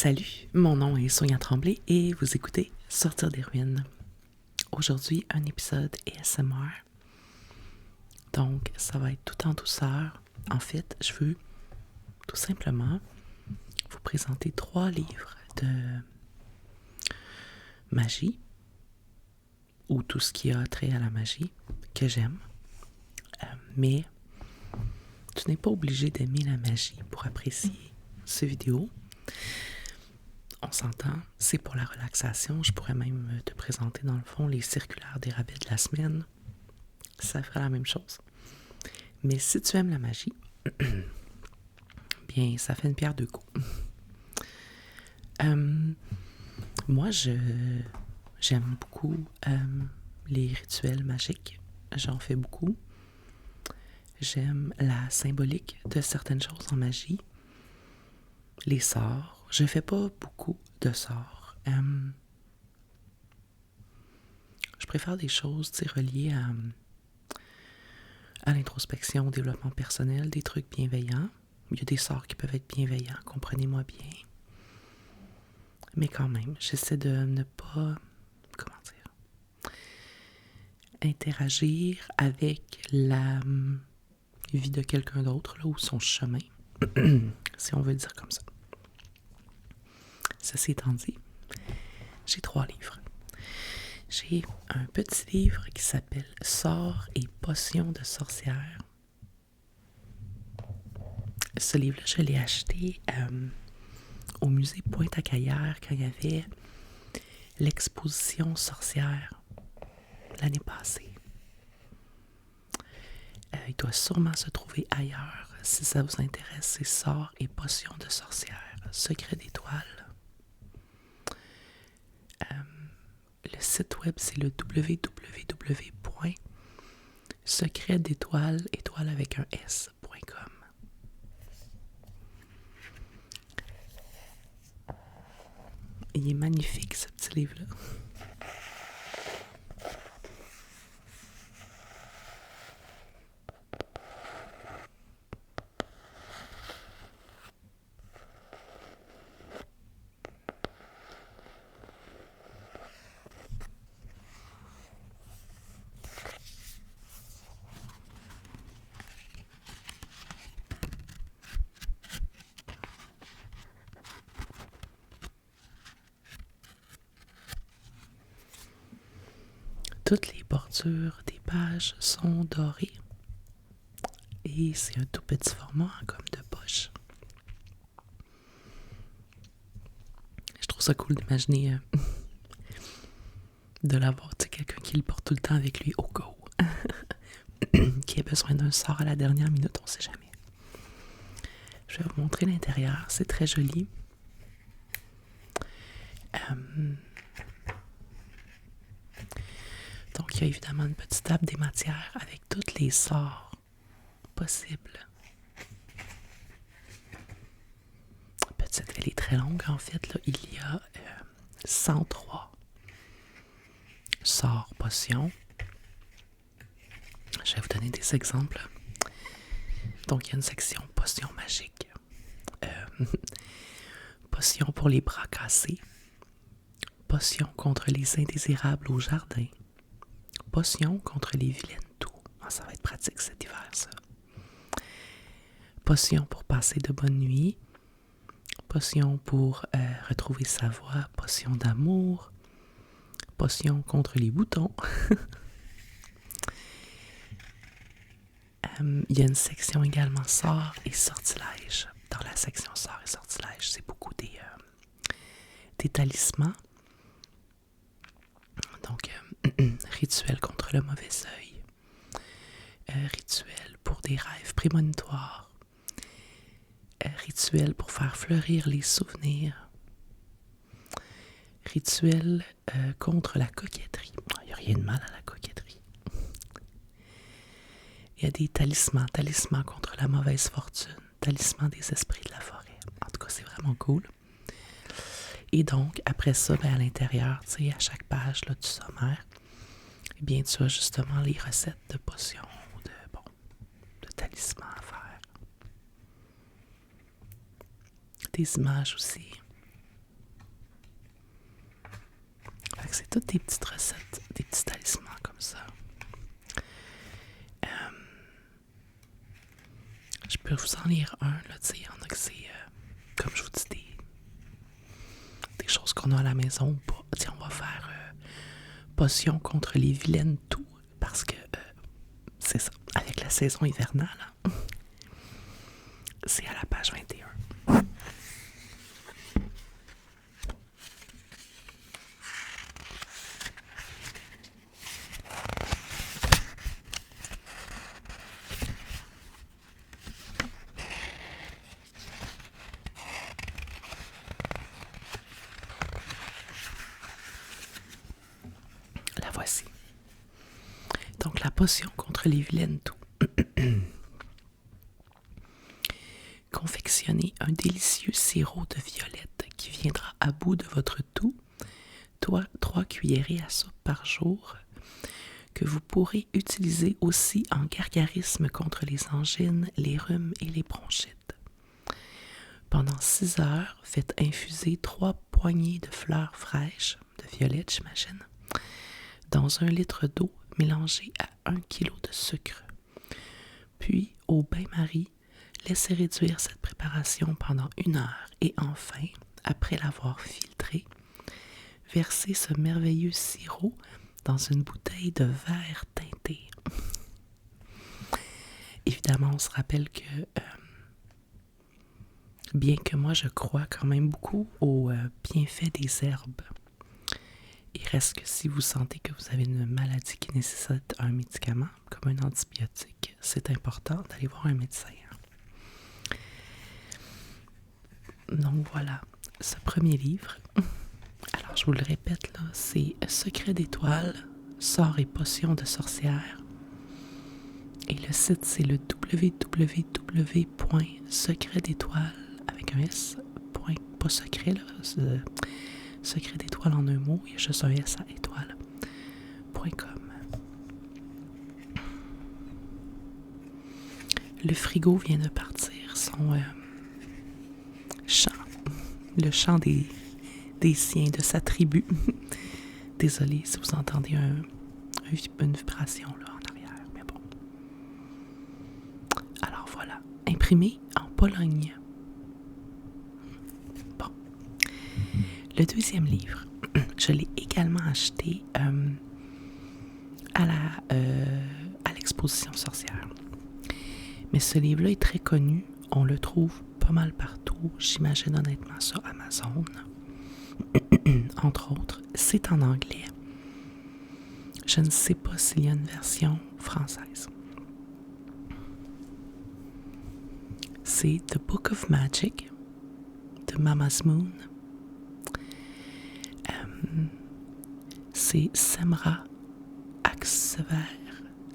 Salut, mon nom est Sonia Tremblay et vous écoutez Sortir des ruines. Aujourd'hui, un épisode ASMR. Donc, ça va être tout en douceur. En fait, je veux tout simplement vous présenter 3 livres de magie ou tout ce qui a trait à la magie que j'aime. Mais tu n'es pas obligé d'aimer la magie pour apprécier ce vidéo. On s'entend, c'est pour la relaxation. Je pourrais même te présenter dans le fond les circulaires des rabais de la semaine. Ça ferait la même chose. Mais si tu aimes la magie, bien, ça fait une pierre deux coups. Moi, j'aime beaucoup les rituels magiques. J'en fais beaucoup. J'aime la symbolique de certaines choses en magie. Les sorts. Je fais pas beaucoup de sorts. Je préfère des choses reliées à l'introspection, au développement personnel, des trucs bienveillants. Il y a des sorts qui peuvent être bienveillants, comprenez-moi bien. Mais quand même, j'essaie de ne pas, interagir avec la vie de quelqu'un d'autre, là, ou son chemin, si on veut le dire comme ça. Ceci étant dit, j'ai 3 livres. J'ai un petit livre qui s'appelle « Sorts et potions de sorcière ». Ce livre-là, je l'ai acheté au musée Pointe-à-Cayère quand il y avait l'exposition sorcière l'année passée. Il doit sûrement se trouver ailleurs. Si ça vous intéresse, c'est Sorts et potions de sorcière, Secret d'étoiles. Le site web, c'est le www.secretdétoiles, étoile avec un S.com. Il est magnifique, ce petit livre-là. Toutes les bordures des pages sont dorées. Et c'est un tout petit format comme de poche. Je trouve ça cool d'imaginer de l'avoir, quelqu'un qui le porte tout le temps avec lui au cas où. Qui a besoin d'un sort à la dernière minute, on sait jamais. Je vais vous montrer l'intérieur, c'est très joli. Donc, il y a évidemment une petite table des matières avec tous les sorts possibles. Petite, elle est très longue en fait. Là, il y a 103 sorts potions. Je vais vous donner des exemples. Donc, il y a une section potions magiques. Potions pour les bras cassés. Potions contre les indésirables au jardin. Potions contre les vilaines toux. Ah, ça va être pratique cet hiver, ça. Potions pour passer de bonnes nuits. Potions pour retrouver sa voix. Potions d'amour. Potions contre les boutons. Il y a une section également sorts et sortilèges. Dans la section sorts et sortilèges, c'est beaucoup des talismans. Donc, rituel contre le mauvais œil. Rituel pour des rêves prémonitoires. Rituel pour faire fleurir les souvenirs. Rituel contre la coquetterie. Il n'y a rien de mal à la coquetterie. Il y a des talismans. Talismans contre la mauvaise fortune. Talismans des esprits de la forêt. En tout cas, c'est vraiment cool. Et donc, après ça, à l'intérieur, à chaque page là, du sommaire, eh bien, tu as justement les recettes de potions, de talismans à faire. Des images aussi. c'est toutes des petites recettes, des petits talismans comme ça. Je peux vous en lire un, là, tu sais, il y en a que c'est, comme je vous dis, des choses qu'on a à la maison ou pas. Tiens, on va faire potion contre les vilaines toux, parce que c'est ça, avec la saison hivernale, hein, c'est à la page 21. La voici. Donc, la potion contre les vilaines toux. Confectionnez un délicieux sirop de violette qui viendra à bout de votre toux, 3 cuillerées à soupe par jour, que vous pourrez utiliser aussi en gargarisme contre les angines, les rhumes et les bronchites. Pendant 6 heures, faites infuser 3 poignées de fleurs fraîches, de violettes j'imagine, dans 1 litre d'eau mélangée à 1 kg de sucre. Puis, au bain-marie, laissez réduire cette préparation pendant 1 heure et enfin, après l'avoir filtré, versez ce merveilleux sirop dans une bouteille de verre teinté. Évidemment, on se rappelle que, bien que moi je crois quand même beaucoup aux bienfaits des herbes, il reste que si vous sentez que vous avez une maladie qui nécessite un médicament, comme un antibiotique, c'est important d'aller voir un médecin. Donc voilà, ce premier livre, alors je vous le répète là, c'est Secret d'étoiles, sorts et potions de sorcières. Et le site c'est le www.secretdétoiles avec un S, pas secret là, secret d'étoiles en un mot, il y a juste un S à étoile.com. Le frigo vient de partir son chant, le chant des siens, de sa tribu. Désolée si vous entendez une vibration là en arrière, mais bon. Alors voilà, imprimé en Pologne. Bon. Le deuxième livre, je l'ai également acheté à l'exposition sorcière. Mais ce livre-là est très connu, on le trouve pas mal partout, j'imagine honnêtement sur Amazon, entre autres. C'est en anglais. Je ne sais pas s'il y a une version française. C'est The Book of Magic de Mama's Moon. C'est Semra Aksever,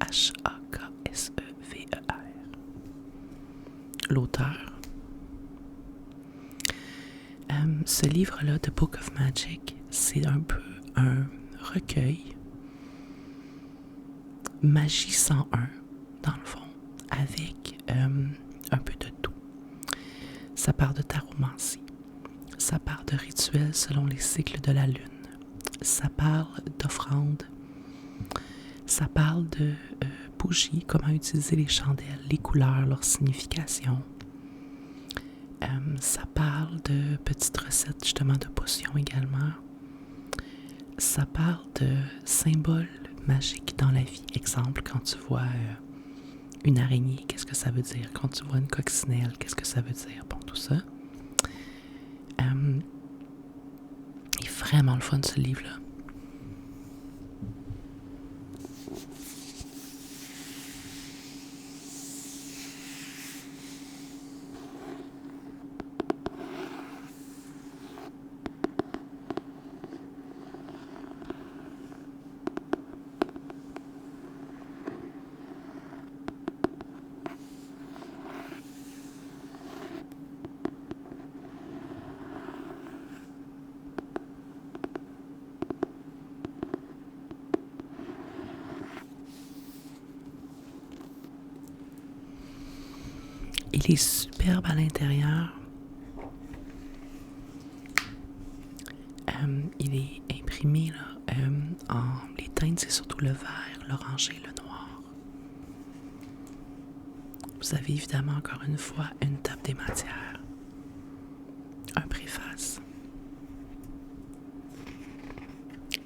Haksever, l'auteur. Ce livre-là, The Book of Magic, c'est un peu un recueil Magie 101, dans le fond, avec un peu de tout. Ça parle de taromancie, ça parle de rituels selon les cycles de la lune, ça parle d'offrandes, ça parle de bougies, comment utiliser les chandelles, les couleurs, leur signification. Ça parle de petites recettes justement de potions également. Ça parle de symboles magiques dans la vie. Exemple, quand tu vois une araignée, qu'est-ce que ça veut dire? Quand tu vois une coccinelle, qu'est-ce que ça veut dire? Bon, tout ça. Il est vraiment le fun ce livre-là. Il est superbe à l'intérieur. Il est imprimé là, surtout le vert, l'oranger, le noir. Vous avez évidemment encore une fois une table des matières, un préface.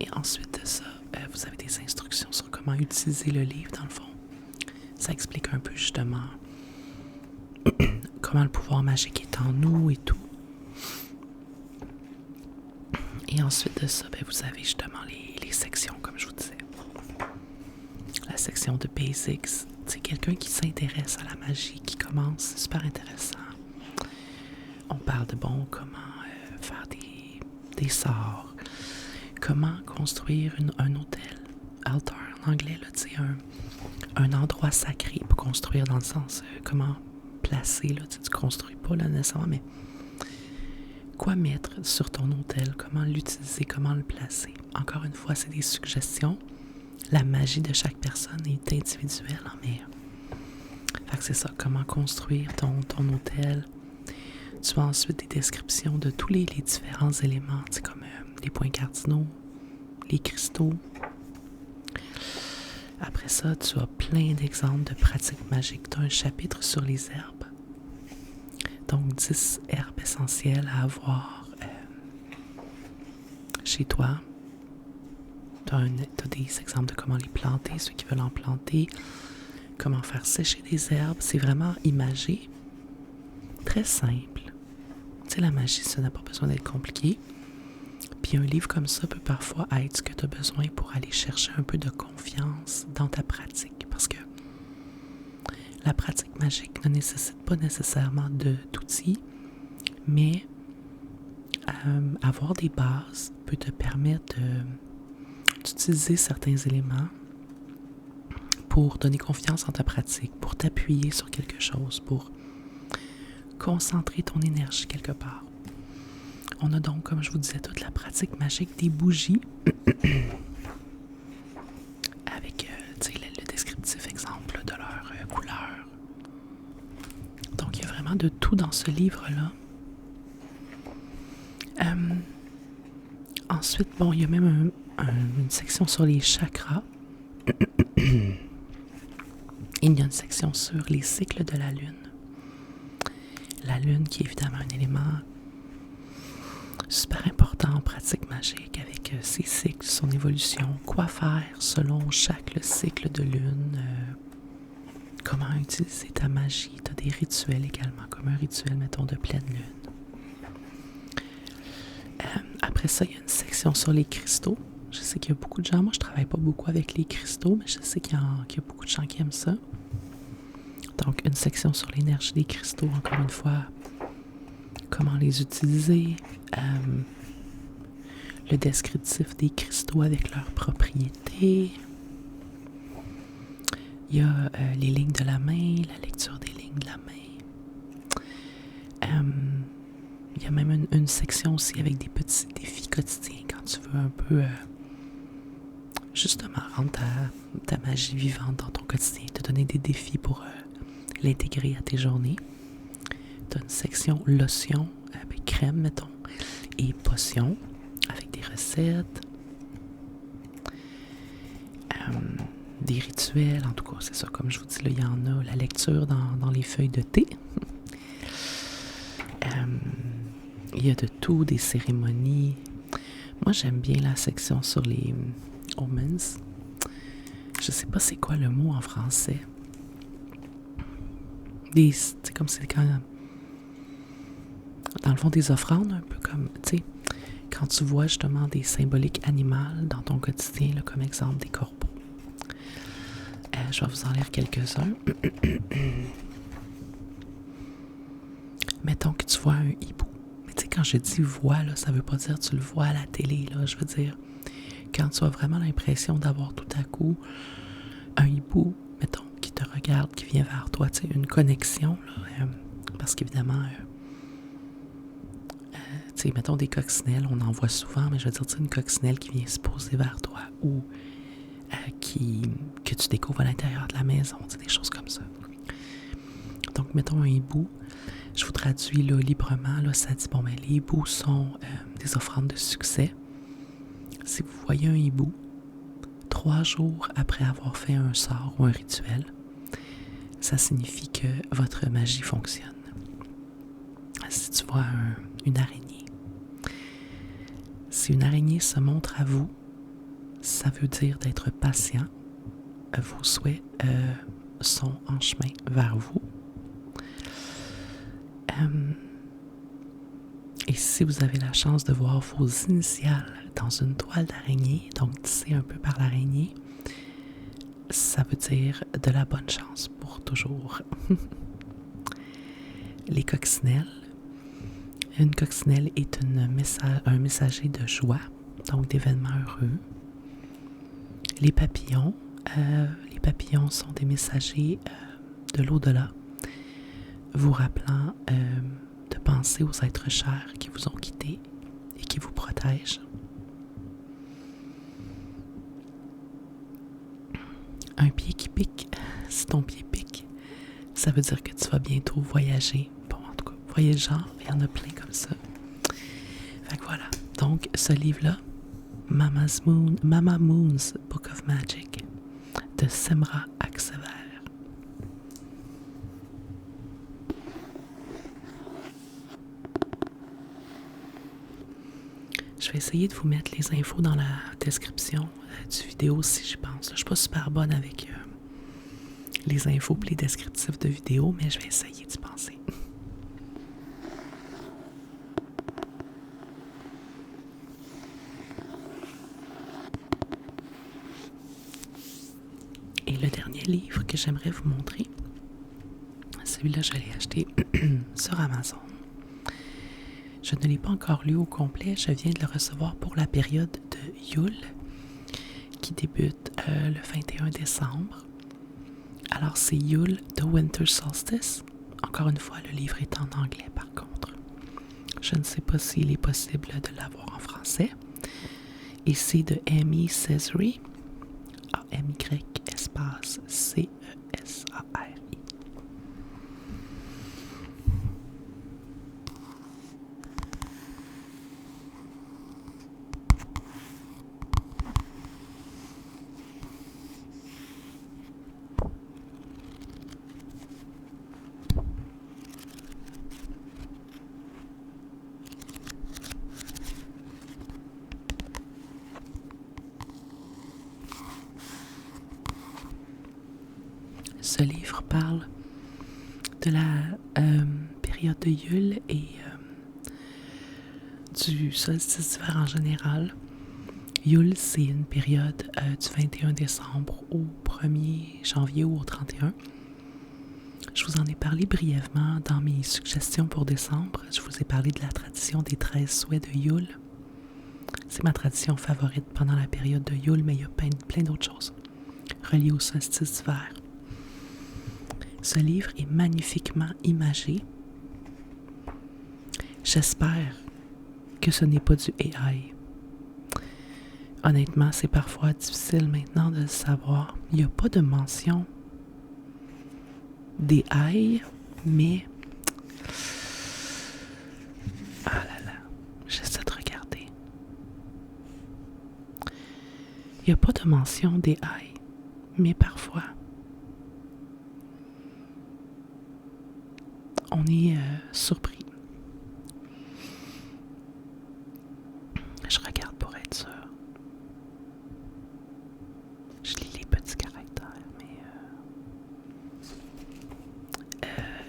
Et ensuite de ça, vous avez des instructions sur comment utiliser le livre dans le fond. Ça explique un peu justement comment le pouvoir magique est en nous et tout. Et ensuite de ça, vous avez justement les sections, comme je vous disais. La section de Basics, c'est quelqu'un qui s'intéresse à la magie, qui commence, c'est super intéressant. On parle de comment faire des sorts, comment construire un hôtel, altar en anglais, là, tu sais, un endroit sacré pour construire dans le sens, comment placer, là, tu construis pas là nécessairement, mais quoi mettre sur ton hôtel, comment l'utiliser, comment le placer. Encore une fois, c'est des suggestions. La magie de chaque personne est individuelle, hein, mais fait que c'est ça, comment construire ton hôtel. Tu as ensuite des descriptions de tous les différents éléments, tu sais, comme les points cardinaux, les cristaux. Après ça, tu as plein d'exemples de pratiques magiques. Tu as un chapitre sur les herbes. Donc, 10 herbes essentielles à avoir chez toi. Tu as des exemples de comment les planter, ceux qui veulent en planter, comment faire sécher des herbes. C'est vraiment imagé, très simple. Tu sais, la magie, ça n'a pas besoin d'être compliqué. Puis un livre comme ça peut parfois être ce que tu as besoin pour aller chercher un peu de confiance dans ta pratique. Parce que la pratique magique ne nécessite pas nécessairement d'outils, mais avoir des bases peut te permettre d'utiliser certains éléments pour donner confiance en ta pratique, pour t'appuyer sur quelque chose, pour concentrer ton énergie quelque part. On a donc, comme je vous disais, toute la pratique magique des bougies avec le descriptif exemple de leur couleur. Donc, il y a vraiment de tout dans ce livre-là. Ensuite, il y a même une section sur les chakras. Il y a une section sur les cycles de la lune. La lune qui est évidemment un élément super important en pratique magique avec ses cycles, son évolution, quoi faire selon chaque cycle de lune, comment utiliser ta magie. Tu as des rituels également, comme un rituel, mettons, de pleine lune. Après ça, il y a une section sur les cristaux. Je sais qu'il y a beaucoup de gens, moi je travaille pas beaucoup avec les cristaux, mais je sais qu'il y a beaucoup de gens qui aiment ça. Donc, une section sur l'énergie des cristaux, encore une fois, comment les utiliser, le descriptif des cristaux avec leurs propriétés. Il y a les lignes de la main, la lecture des lignes de la main. Il y a même une section aussi avec des petits défis quotidiens quand tu veux un peu justement rendre ta magie vivante dans ton quotidien, te donner des défis pour l'intégrer à tes journées. Tu as une section lotion avec crème, mettons, et potions avec des recettes, des rituels, en tout cas, c'est ça, comme je vous dis, là, il y en a, la lecture dans les feuilles de thé. Il y a de tout, des cérémonies. Moi, j'aime bien la section sur les omens. Je sais pas c'est quoi le mot en français. C'est comme c'est quand dans le fond des offrandes, un peu comme, tu sais, quand tu vois justement des symboliques animales dans ton quotidien, là, comme exemple des corbeaux. Je vais vous en lire quelques-uns. Mettons que tu vois un hibou. Mais tu sais, quand je dis vois, là, ça veut pas dire tu le vois à la télé, là. Je veux dire, quand tu as vraiment l'impression d'avoir tout à coup un hibou, mettons, qui te regarde, qui vient vers toi, tu sais, une connexion, là, parce qu'évidemment, tu sais, mettons des coccinelles, on en voit souvent, mais je veux dire, tu sais, une coccinelle qui vient se poser vers toi ou que tu découvres à l'intérieur de la maison, tu sais, des choses comme ça. Donc, mettons un hibou, je vous traduis là, librement, là, ça dit, les hiboux sont des offrandes de succès. Si vous voyez un hibou, 3 jours après avoir fait un sort ou un rituel, ça signifie que votre magie fonctionne. Si tu vois une araignée, si une araignée se montre à vous, ça veut dire d'être patient. Vos souhaits sont en chemin vers vous. Et si vous avez la chance de voir vos initiales dans une toile d'araignée, donc tissée un peu par l'araignée, ça veut dire de la bonne chance pour toujours. Les coccinelles. Une coccinelle est un messager de joie, donc d'événements heureux. Les papillons sont des messagers de l'au-delà, vous rappelant de penser aux êtres chers qui vous ont quittés et qui vous protègent. Un pied qui pique, si ton pied pique, ça veut dire que tu vas bientôt voyager. Bon, en tout cas, voyageant, il y en a plein comme ça. Fait que voilà. Donc, ce livre-là, Mama Moon's Book of Magic, de Semra Axever. Je vais essayer de vous mettre les infos dans la description du vidéo si j'y pense. Je ne suis pas super bonne avec les infos et les descriptifs de vidéo, mais je vais essayer d'y penser. Et le dernier livre que j'aimerais vous montrer, celui-là je l'ai acheté sur Amazon. Je ne l'ai pas encore lu au complet, je viens de le recevoir pour la période de Yule, qui débute le 21 décembre. Alors c'est Yule de Winter Solstice. Encore une fois, le livre est en anglais par contre. Je ne sais pas s'il est possible de l'avoir en français. Et c'est de Amy Cesary. A-M-Y espace C-E-S-A-R-I. Ce livre parle de la période de Yule et du solstice d'hiver en général. Yule, c'est une période du 21 décembre au 1er janvier ou au 31. Je vous en ai parlé brièvement dans mes suggestions pour décembre. Je vous ai parlé de la tradition des 13 souhaits de Yule. C'est ma tradition favorite pendant la période de Yule, mais il y a plein d'autres choses reliées au solstice d'hiver. Ce livre est magnifiquement imagé. J'espère que ce n'est pas du AI. Honnêtement, c'est parfois difficile maintenant de le savoir. Il n'y a pas de mention d'AI, mais... Ah là là, j'essaie de regarder. Il n'y a pas de mention d'AI, mais parfois... on est surpris. Je regarde pour être sûr. Je lis les petits caractères, mais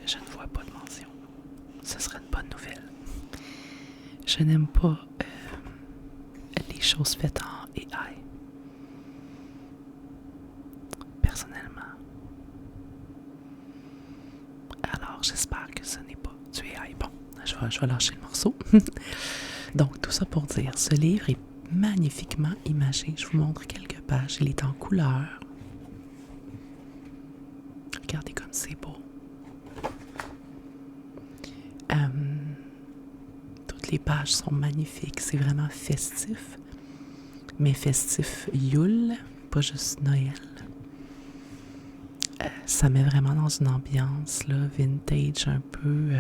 je ne vois pas de mention. Ce serait une bonne nouvelle. Je n'aime pas les choses faites en AI. Personnellement. Alors, j'espère que ce n'est pas du AI. Bon, je vais lâcher le morceau. Donc, tout ça pour dire, ce livre est magnifiquement imagé. Je vous montre quelques pages. Il est en couleur. Regardez comme c'est beau. Toutes les pages sont magnifiques. C'est vraiment festif. Mais festif Yule, pas juste Noël. Ça met vraiment dans une ambiance là, vintage, un peu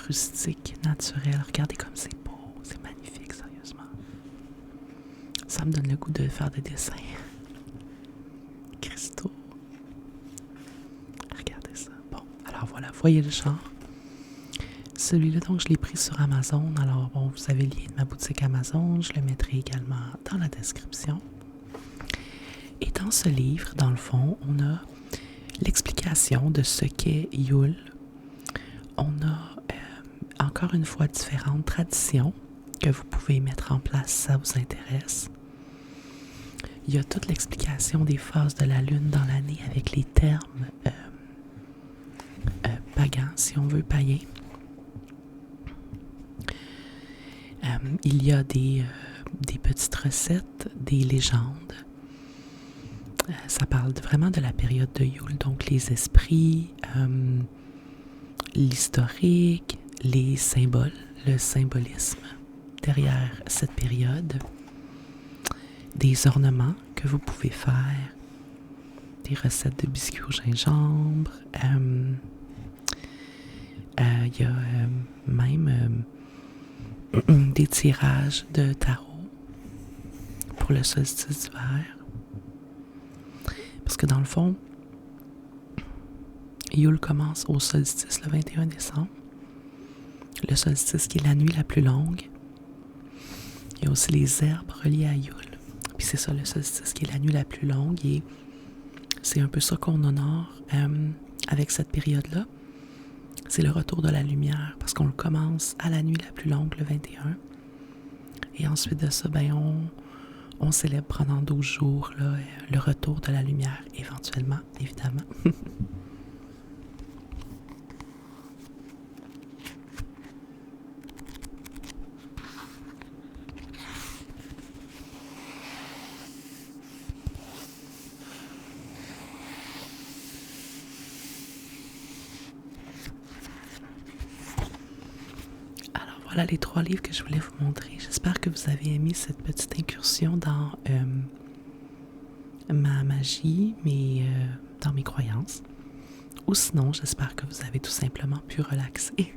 rustique, naturelle. Regardez comme c'est beau. C'est magnifique, sérieusement. Ça me donne le goût de faire des dessins. Cristaux. Regardez ça. Bon, alors voilà, voyez le genre. Celui-là, donc, je l'ai pris sur Amazon. Alors, bon, vous avez le lien de ma boutique Amazon. Je le mettrai également dans la description. Et dans ce livre, dans le fond, on a l'explication de ce qu'est Yule. On a encore une fois différentes traditions que vous pouvez mettre en place si ça vous intéresse. Il y a toute l'explication des phases de la lune dans l'année avec les termes pagans, si on veut, païens. Il y a des petites recettes, des légendes. Ça parle vraiment de la période de Yule, donc les esprits, l'historique, les symboles, le symbolisme derrière cette période, des ornements que vous pouvez faire, des recettes de biscuits au gingembre. Il y a même des tirages de tarot pour le solstice d'hiver. Parce que dans le fond, Yule commence au solstice le 21 décembre. Le solstice qui est la nuit la plus longue. Il y a aussi les herbes reliées à Yule. Puis c'est ça, le solstice qui est la nuit la plus longue. Et c'est un peu ça qu'on honore avec cette période-là. C'est le retour de la lumière, parce qu'on le commence à la nuit la plus longue, le 21. Et ensuite de ça, on célèbre pendant 12 jours là, le retour de la lumière, éventuellement, évidemment. Voilà les 3 livres que je voulais vous montrer. J'espère que vous avez aimé cette petite incursion dans ma magie, dans mes croyances. Ou sinon, j'espère que vous avez tout simplement pu relaxer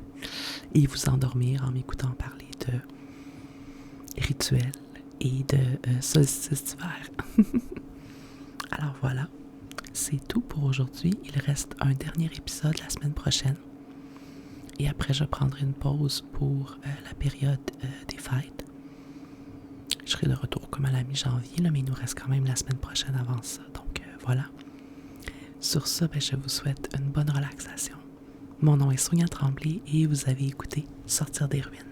et vous endormir en m'écoutant parler de rituels et de solstice d'hiver. Alors voilà, c'est tout pour aujourd'hui. Il reste un dernier épisode la semaine prochaine. Et après, je prendrai une pause pour la période des fêtes. Je serai de retour comme à la mi-janvier, mais il nous reste quand même la semaine prochaine avant ça. Donc voilà. Sur ce, je vous souhaite une bonne relaxation. Mon nom est Sonia Tremblay et vous avez écouté Sortir des ruines.